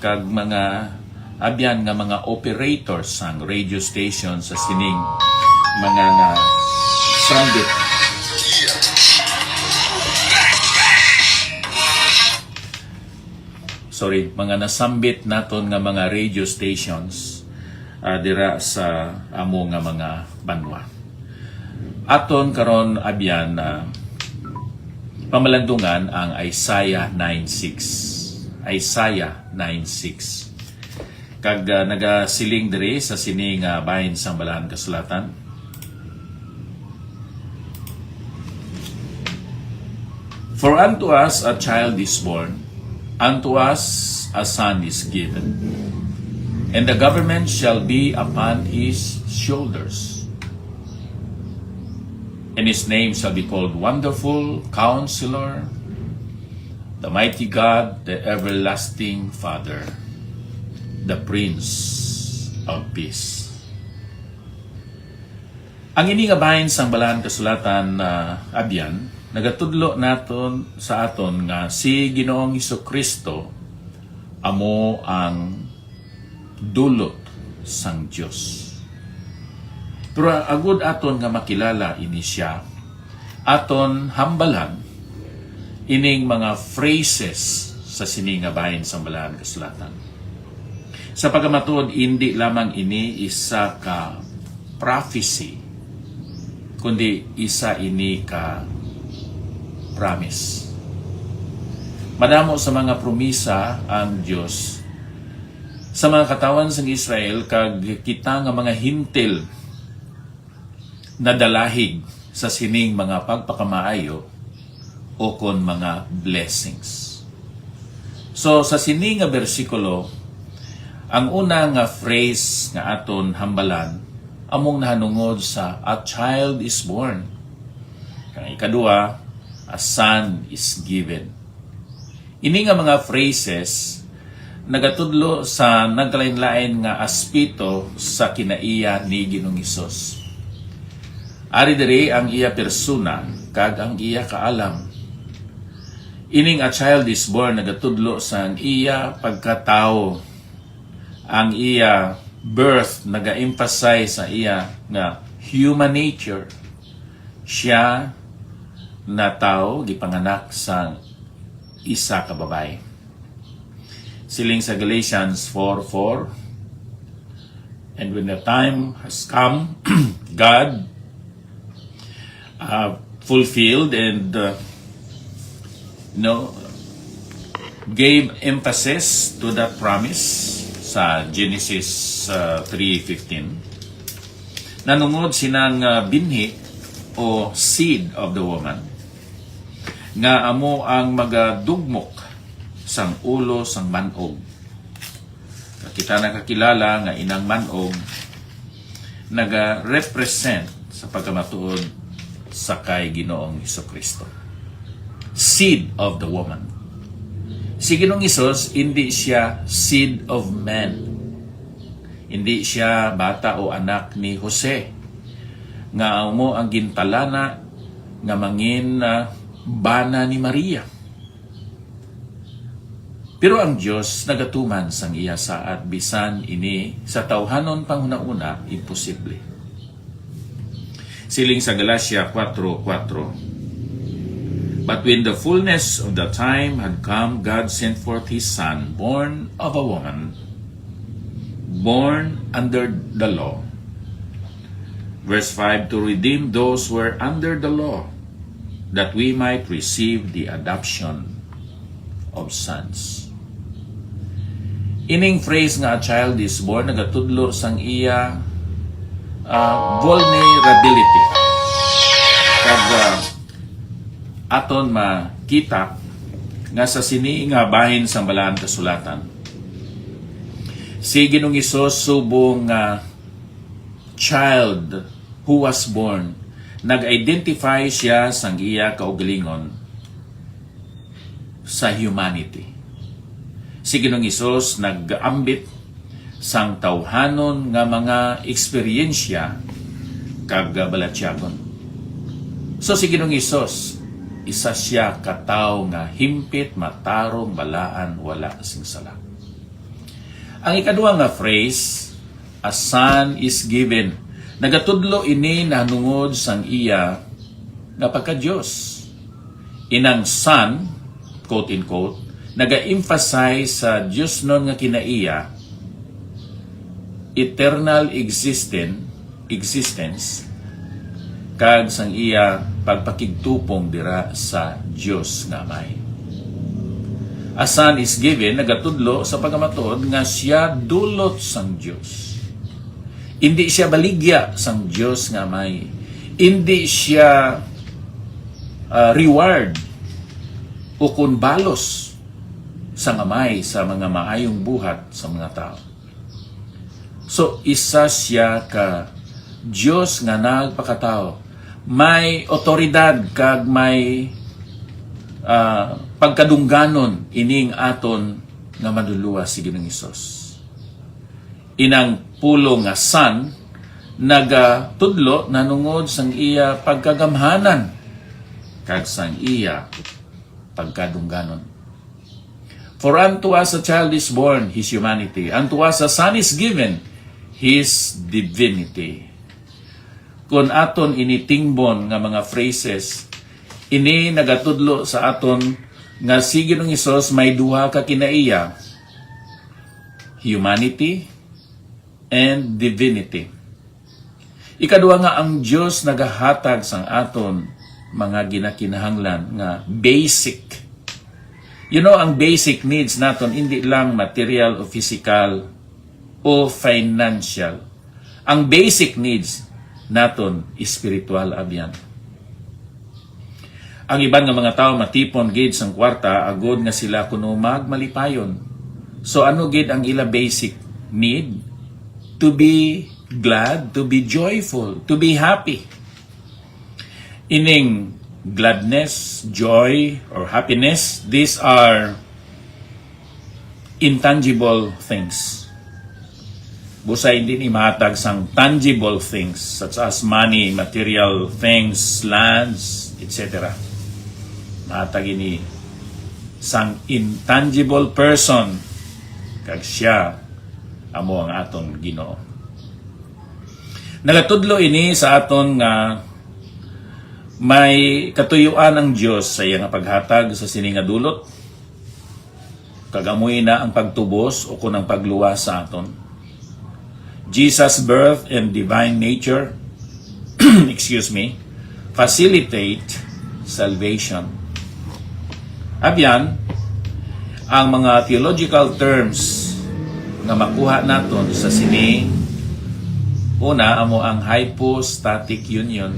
kag mga abyan nga mga operators sang radio station sa sining mga na sambit. Mga nasambit naton nga mga radio stations dira sa amo nga mga banwa. Aton karon abyan pamalandungan ang Isaiah 9:6. Isaiah 9:6. Kag nagasiling diri sa sining bahin sang Balahan Kasulatan. For unto us a child is born, unto us a son is given, and the government shall be upon his shoulders. And his name shall be called Wonderful, Counselor, the Mighty God, the Everlasting Father, the Prince of Peace. Ang ini nga bahin sang Balahan Kasulatan abyan, nagatudlo naton sa aton nga si Ginoong Hesukristo amo ang dulot sang Dios. Pero agud aton nga makilala ini siya, aton hambalan ining mga phrases sa sining nga bahin sang Balahan Kasulatan. Sa pagkamatuod, hindi lamang ini isa ka prophecy, kundi isa ini ka promise. Madamo sa mga promisa ang Dios sa mga katawan sang Israel kag kita nga mga hintil na dalahig sa sining mga pagpakamaayo o kon mga blessings. So sa sining nga bersikulo, ang una nga phrase nga aton hambalan among nahanungod sa a child is born. Kang ikadua, a son is given. Ini nga mga phrases nagatudlo sa nagkalain-lain nga aspeto sa kinaiya ni Ginoong Hesus. Ari diri ang iya persona kag ang iya kaalam. Ining a child is born nagatudlo sa ang iya pagkatao, ang iya birth naga-emphasize sa iya nga human nature. Siya na tao gipanganak sa isa ka babae. Siling sa Galatians 4:4, and when the time has come, God fulfilled and gave emphasis to that promise sa Genesis 3:15. Nanungod sinang binhi o seed of the woman nga amo ang magadugmok sang ulo sang manog. Kita nakakilala nga inang manog naga-represent sa pagkamatuod sa kay Ginoong Hesukristo. Seed of the woman. Si Ginoong Hesus, hindi siya seed of man. Hindi siya bata o anak ni Jose nga amo ang gintalana nga mangin bana ni Maria. Pero ang Dios nagatuman sang iya saad bisan ini sa tawhanon panghuna-una imposible. Siling sa Galatia 4:4. But when the fullness of the time had come, God sent forth His Son, born of a woman, born under the law. Verse 5, to redeem those who were under the law, that we might receive the adoption of sons. Ining phrase nga a child is born nagatudlo sang iya vulnerability. Kag aton makita nga sa sini nga bahin sang Balahan Kasulatan, si Ginoong Hesus subong child who was born, nag-identify siya sang iya kaugalingon sa humanity. Si Ginoong Hesus nag-ambit sang tawhanon nga mga eksperyensya kag balatyagon. So si Ginoong Hesus, isa siya katawo nga himpit, matarong, balaan, wala sing sala. Ang ikaduha nga phrase, a son is given. Nagatudlo ini nahanungod sang iya nga pagka-Diyos. Inang son, quote-unquote, naga-emphasize sa Diyos nun nga kinaiya, eternal existence, kag sang iya pagpakigtupong dira sa Diyos nga Amay. A son is given, nagatudlo sa pagkamatuod nga siya dulot sang Diyos. Hindi siya baligya sang Diyos nga Amay. Hindi siya reward o kun balos sang Amay sa mga maayong buhat sa mga tao. So, isa siya ka Diyos nga nagpakatao. May otoridad kag may pagkadungganon ining aton nga maduluwa si Ginoong Hesus. Inang pulo nga son nagatudlo nanungod sang iya pagkagamhanan kag sang iya pagkadungganon. For unto us a child is born, his humanity. Unto us a son is given, his divinity. Kung aton initingbon nga mga phrases, ini nagatudlo sa aton nga si Ginoong Hesus may duha ka kinaiya, humanity and divinity. Ikaduha nga ang Diyos nagahatag sang aton mga ginakinahanglan nga basic. You know, ang basic needs naton hindi lang material o physical o financial. Ang basic needs naton spiritual abyan. Ang iban nga mga tao matipon gid sang kwarta agod nga sila kuno magmalipayon. So ano gid ang ila basic need? To be glad, to be joyful, to be happy. Ining gladness, joy, or happiness, these are intangible things. Busay hindi ni mahatag sang tangible things such as money, material things, lands, etc. Mahatag ini sang intangible person kag siya amo ang aton Ginoo. Nagatudlo ini sa aton nga may katuyuan ang Diyos sa iyang paghatag sa sini nga dulot. Kagamoy na ang pagtubos o kunang pagluwas sa aton. Jesus' birth and divine nature facilitate salvation. Abyan, ang mga theological terms nga makuha naton sa sini, una, amo ang hypostatic union.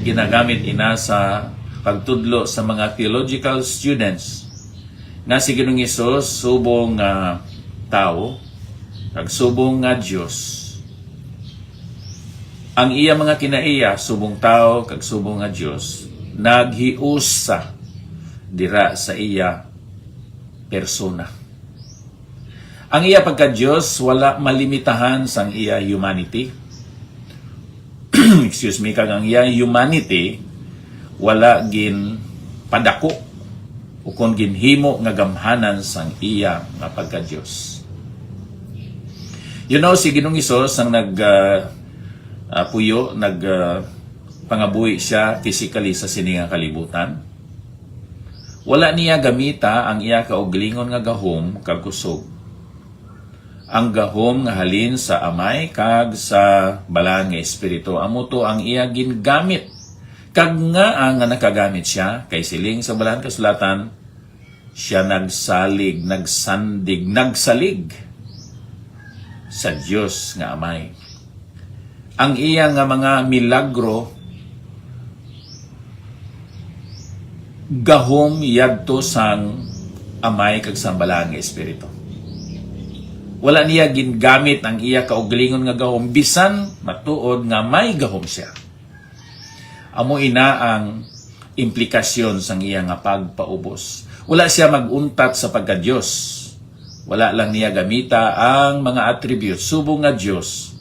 Ginagamit ina sa pagtudlo sa mga theological students nga si Ginoong Hesus subong nga tao kag subong nga Dios. Ang iya mga kinaiya subong tao kag subong nga Dios naghiusa dira sa iya persona. Ang iya pagka-Diyos wala malimitahan sang iya humanity. Kag ang iya humanity wala gin padako o kung ginhimo nga gamhanan sang iya nga pagka-Diyos. You know, si Ginoong Hesus ang pangabuhi siya physically sa siningang kalibutan. Wala niya gamita ang iya kauglingon nga gahom kag kusog. Ang gahom nga halin sa Amay kag sa balaan nga Espiritu. Amo to ang iya gingamit. Kag nga ang nakagamit siya kay siling sa balaan kasulatan, siya nagsalig, nagsandig, nagsalig sa Diyos nga Amay. Ang iya nga mga milagro gahom yadto sang Amay kag sa balaan nga Espiritu. Wala niya gingamit ang iya kauglingon nga gahom bisan matuod nga may gahom siya. Amo ina ang implikasyon sang iya nga pagpaubos. Wala siya maguntat sa pagka-Diyos. Wala lang niya gamita ang mga attributes subong nga Diyos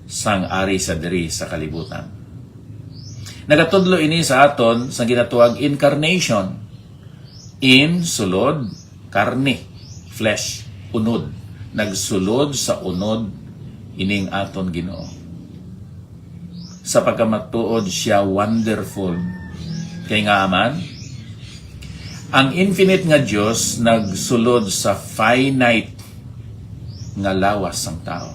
sang ari sa diri sa kalibutan. Nagatudlo ini sa aton sa ginatuwag incarnation. In sulod karne, flesh, unod. nagsulod sa unod ining aton Ginoo. Sa pagkamatuod siya wonderful. Kay nga man, ang infinite nga Dios nagsulod sa finite nga lawas sang tao.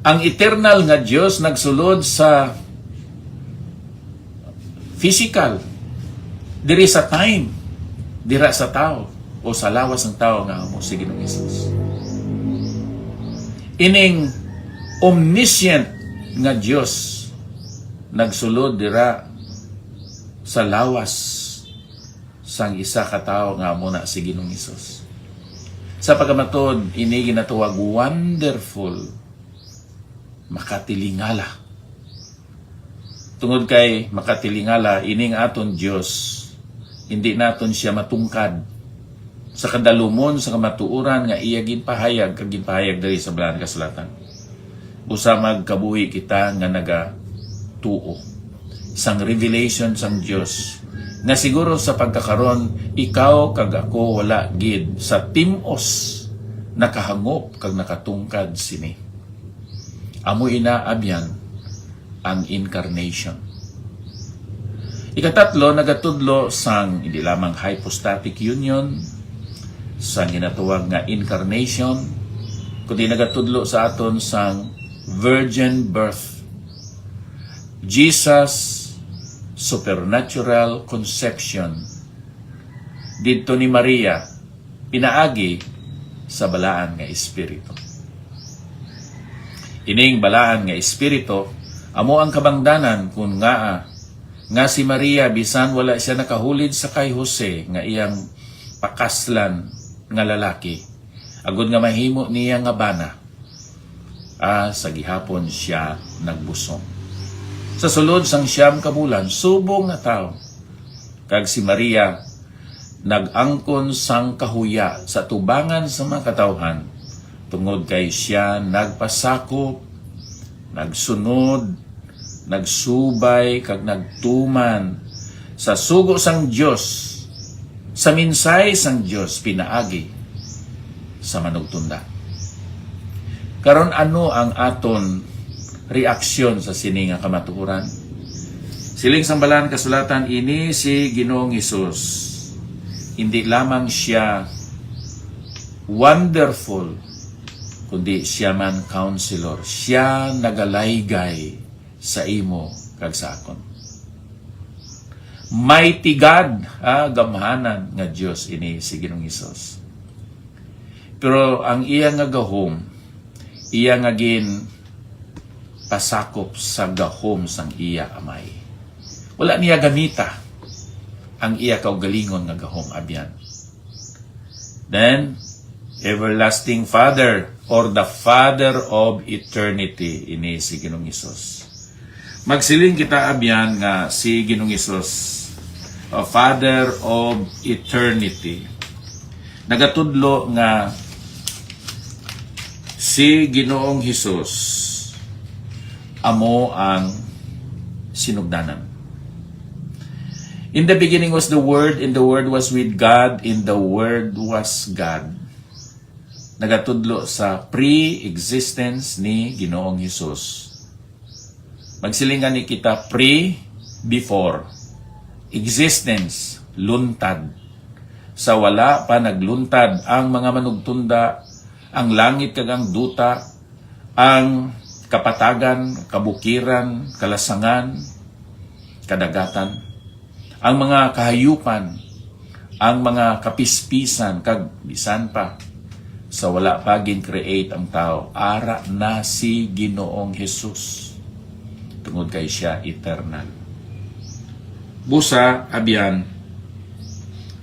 Ang eternal nga Dios nagsulod sa physical, diri sa time, dira sa tao o sa lawas ng tao nga amo si Ginoong Hesus. Ining omniscient nga Dios nagsulod dira sa lawas sang isa ka tawo nga amo na si Ginoong Hesus. Sa pagkamatod, ini ginatuwag wonderful, makatilingala. Tungod kay makatilingala, ining aton Dios, hindi naton siya matungkad sa kadalumon, sa kamatuuran nga iya ginpahayag, kag ginpahayag diri sa Balaang Kasulatan. Busa magkabuhi kita nga nagatuo sang revelation sang Dios nga siguro sa pagkakaron ikaw kag ako wala gid sa timos nakahangop kag nakatungkad sini. Amo inaabyan ang incarnation. Ikatatlo, nagatudlo sang hindi lamang hypostatic union sang ginatuwag nga incarnation, kundi nagatudlo sa aton sang virgin birth. Jesus supernatural conception didto ni Maria pinaagi sa balaan nga espiritu. Ining balaan nga espiritu amo ang kabangdanan kun nga si Maria bisan wala siya nakahulid sa kay Jose nga iyang pakaslan nga lalaki agud nga mahimo niya nga bana sa gihapon siya nagbusong. Sa sulod sang siyam ka bulan, subong na tao. Kag si Maria, nag-angkon sang kahuya sa tubangan sa mga katawhan. Tungod kay siya nagpasakop, nagsunod, nagsubay, kag nagtuman sa sugo sang Dios, sa minsay sang Dios pinaagi sa manugtunda. Karon ano ang aton reaksyon sa sini nga kamatuoran? Siling sang Balaang Kasulatan, ini si Ginoong Hesus. Hindi lamang siya wonderful, kundi siya man counselor. Siya nagalaygay sa imo kag sa akon. Mighty God, gamhanan nga Dios ini si Ginoong Hesus. Pero ang iya nga gahom, iya nga gin pasakop sa gahom sang iya amay. Wala niya gamita ang iya kaugalingon nga gahom abyan. Then, everlasting Father or the Father of eternity ini si Ginoong Hesus. Magsiling kita abyan nga si Ginoong Hesus, a Father of eternity. Nagatudlo nga si Ginoong Hesus amo ang sinugdanan. In the beginning was the Word, and the Word was with God, and the Word was God. Nagatudlo sa pre-existence ni Ginoong Hesus. Magsilingan ni kita before. Existence, luntad. Sa wala pa nagluntad ang mga manugtunda, ang langit kag ang duta, ang kapatagan, kabukiran, kalasangan, kadagatan, ang mga kahayupan, ang mga kapispisan, kag bisan pa, sa wala pa gin-create ang tao, ara na si Ginoong Hesus. Tungod kay siya eternal. Busa, abyan,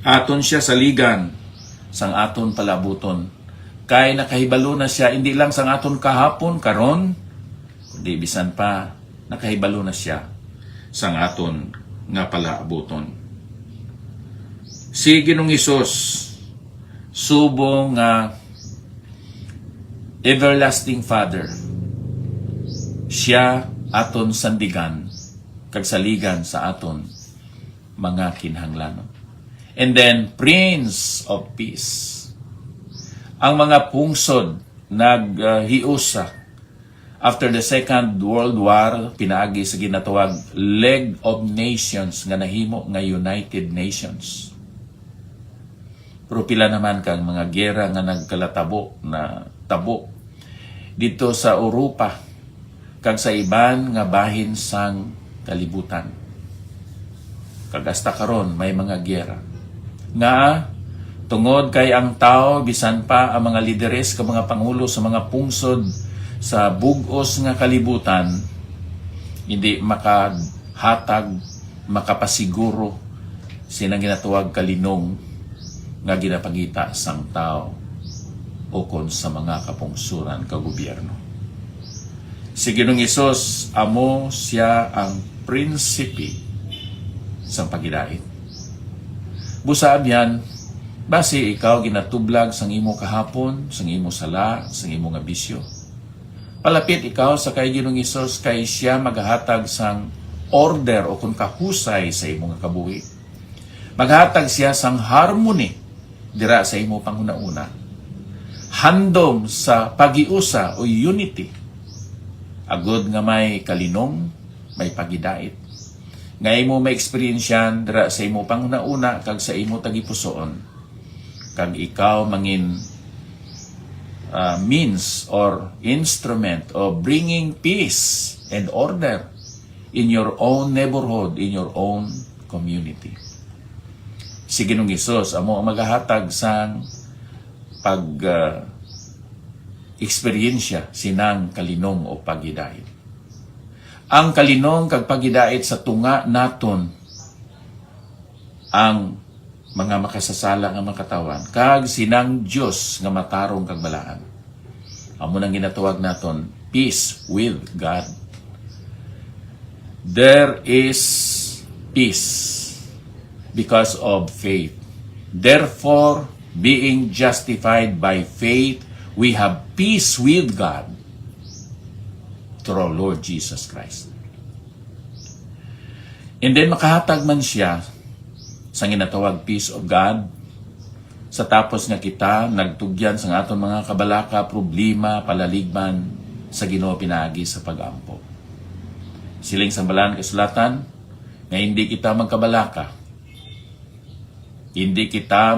aton siya saligan, sang aton palabuton. Kay nakahibalo na siya, hindi lang sang aton kahapon, karon, kundi bisan pa, nakahibalo na siya sang aton nga palaabuton. Si Ginoong Hesus, subong nga everlasting Father, siya aton sandigan, kag saligan sa aton mga kinahanglanon. And then, Prince of Peace, ang mga pungsod naghiusa after the Second World War, pinaagi sa ginatawag League of Nations nga nahimo nga United Nations. Pero pila naman kang mga gera nga nagkalatabo na tabo dito sa Europa kag sa iban nga bahin sang kalibutan. Kag hasta karon may mga gera nga tungod kay ang tao bisan pa ang mga lideres ka mga pangulo sa mga pungsod sa bugos nga kalibutan hindi makahatag, makapasiguro sinang ginatawag kalinong nga ginapangita sang tao ukon sa mga kapungsuran ka gobyerno. Si Ginoong Hesus amo siya ang prinsipe sang pagidait. Busaab yan, base ikaw ginatublag sang imo kahapon, sang imo sala, sang imo nga bisyo. Palapit ikaw sa kay Ginoong Hesus kay siya maghatag sang order o kung kahusay sa imo nga kabuhi. Maghatag siya sang harmony dira sa imo panghuna-una. Handom sa pagiusa o unity. Agod nga may kalinong, may pagidait. Nga imo may experiensyan dira sa imo panghuna-una kag sa imo tagipusoon. Kag ikaw mangin means or instrument of bringing peace and order in your own neighborhood, in your own community. Si Ginoong Hesus amo ang maghahatag sang eksperyensya sinang kalinong o pagidait. Ang kalinong kag pagidait sa tunga naton ang mga makasasala nga makatawan kag sinang Dios nga matarong kag balaan. Amo nang ginatawag naton peace with God. There is peace because of faith. Therefore, being justified by faith, we have peace with God through our Lord Jesus Christ. And then makahatag man siya sa ginatawag peace of God sa tapos nga kita nagtugyan sa aton mga kabalaka, problema, palaligman sa Ginoo pinaagi sa pag-ampo. Siling sa balaan kasulatan nga hindi kita magkabalaka, hindi kita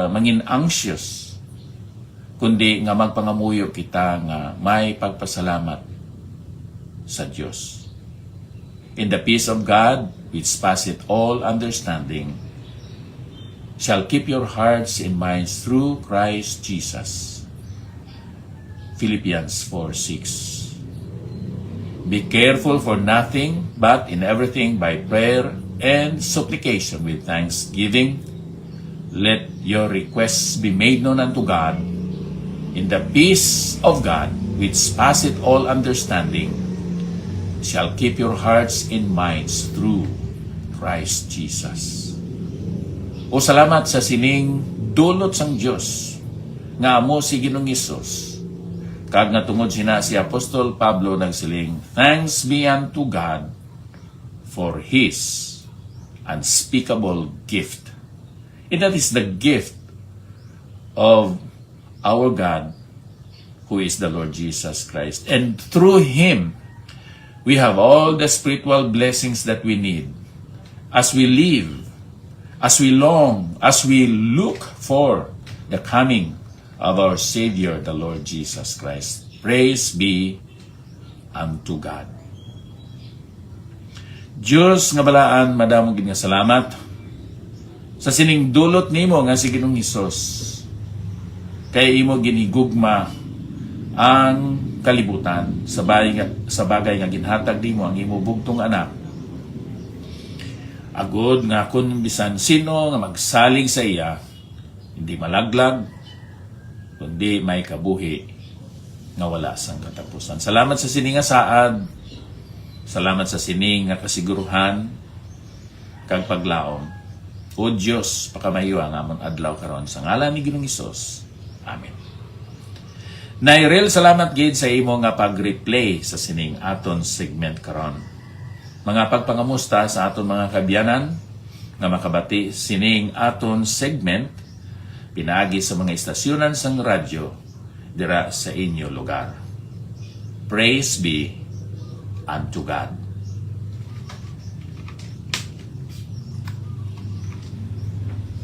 mangin anxious, kundi nga magpangamuyo kita nga may pagpasalamat sa Dios. In the peace of God, which passeth all understanding, shall keep your hearts and minds through Christ Jesus. Philippians 4:6. Be careful for nothing, but in everything by prayer and supplication with thanksgiving, let your requests be made known unto God. In the peace of God, which passeth all understanding, shall keep your hearts and minds through Christ Jesus. O salamat sa sining dulot sang Dios nga amo si Ginoong Hesus. Kag natungod sina si Apostol Pablo nagsiling, thanks be unto God for His unspeakable gift. And that is the gift of our God, who is the Lord Jesus Christ. And through Him, we have all the spiritual blessings that we need as we live, as we long, as we look for the coming of our Savior, the Lord Jesus Christ. Praise be unto God. Diyos nga balaan, madamong gid nga salamat sa sining dulot nimo nga si Ginoong Hesus. Kay imo ginigugma ang kalibutan sa bagay nga ginhatag nimo ang imo bugtong anak. Agod nga kun bisan sino nga magsalig sa iya, hindi malaglag, kundi may kabuhi nga wala sang katapusan. Salamat sa sining nga saad. Salamat sa sining nga kasiguruhan kag paglaom. O Dios, pakamayo ang amon adlaw karon sa ngalan ni Ginoong Hesus. Amen. Nairel, salamat gid sa imo nga pag-replay sa sining aton segment karon. Mga pagpangamusta sa aton mga kabyanan nga makabati sining aton segment pinagi sa mga istasyonan sang radyo dira sa inyo lugar. Praise be unto God.